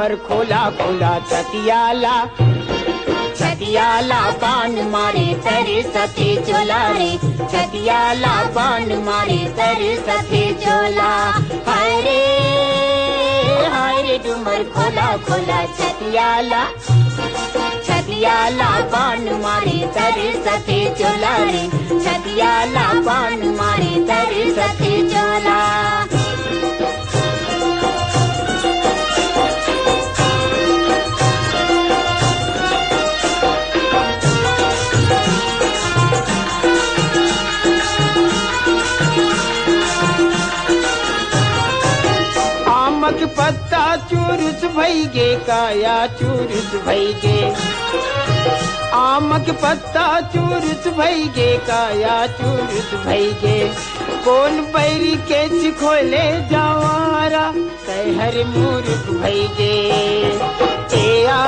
डुमर खोला खोला छतियाला छतियाला बाण मारे तेरे सथे चोला रे छतियाला बाण मारे तेरे सथे चोला हाय रे डुमर खोला खोला छतियाला छतियाला बाण मारे तेरे सथे चोला रे छतियाला बाण मारे तेरे सथे चोला आमक पत्ता चूरुस भई गे काया चूरुस भई गे आमक पत्ता चूरुस भई गे काया चूरुस भई गे कौन बैरी के खोले जवारा कहर मूर्ख भई गे एया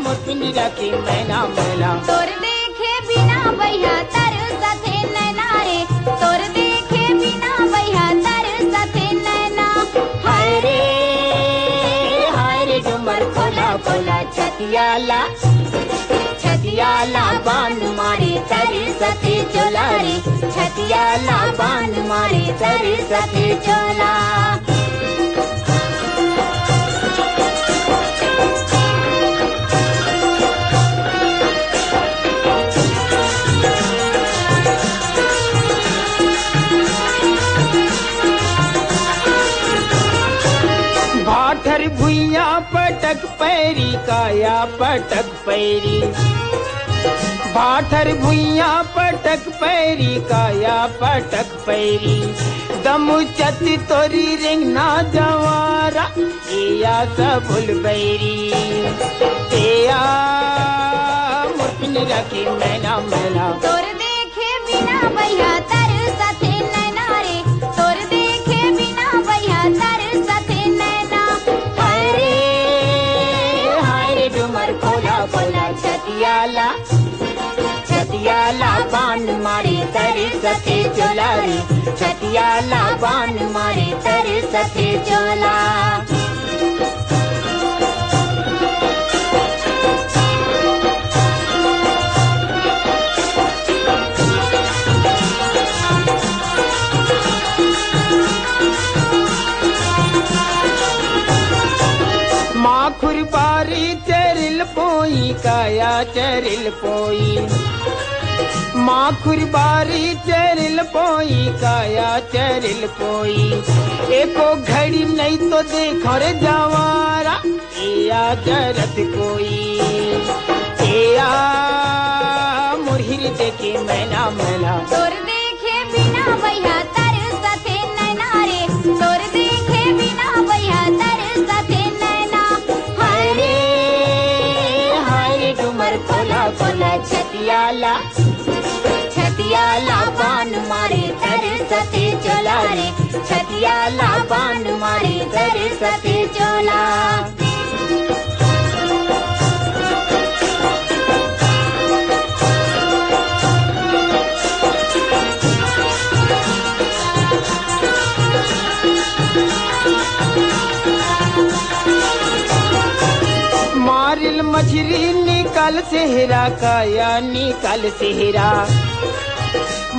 मुतनी रखी मैना मैना तोर देखे बिना भैया तर सथे नैना रे तोर देखे बिना भैया तर सथे नैना हाय रे डुमर खोला खोला छतियाला छतियाला बाण मारे तेरे सथे चोला रे छतियाला बाण मारे तेरे सथे चोला भाठर भुइया पटक पैरी काया पटक पैरी भाठर भुइया पटक पैरी काया पटक पैरी दम चत तोरी रिंगना जवारा एया सबुल बैरी एया मुर्पनी रखी मैना मैना तोर देखे बिना भैया तर सथे नैना रे तोर देखे बिना भैया तर सथे नैना हाय रे डुमर खोला खोला छतियाला छतियाला बाण मारे तेरे सथे चोला रे छतियाला बाण मारे तेरे सथे चोला माखुर बारी चरिल पोई काया चरिल पोई माखुर बारी चरिल पोई काया चरिल पोई एको घड़ी नहीं तो देखो रे जवारा एया जरत कोई एया मुरहिर देखे मैना मैना तोर देखे बिना भैया तर सथे नैना रे तोर देखे बिना भैया तर सथे नैना हाय रे डुमर खोला खोला छतियाला छतियाला बाण मारे तेरे सथे चोला रे छतियाला बाण मारे तेरे सथे चोला मारिल मछली निकल सेहरा काया निकल सेहरा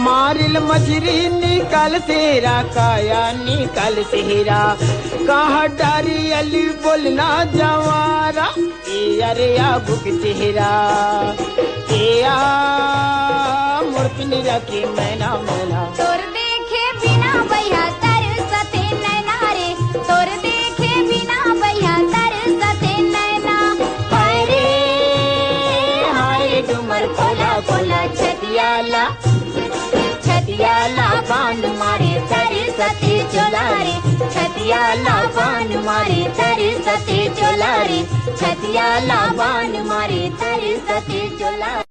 मारिल मछली निकल सेहरा काया निकल सेहरा कहाँ डारी अली बोलना जवारा अरे बुक चेहरा एया मुर्पनी रखी मैना मैना तोर देखे बिना भैया तर सथे नैना रे तोर देखे बिना भैया तर सथे नैना हाय डुमर खोला खोला छतियाला छतियाला बाण मारे तेरे सथे चोला रे छतियाला बाण मारे तेरे सथे चोला रे छतियाला बाण मारे तेरे सथे चोला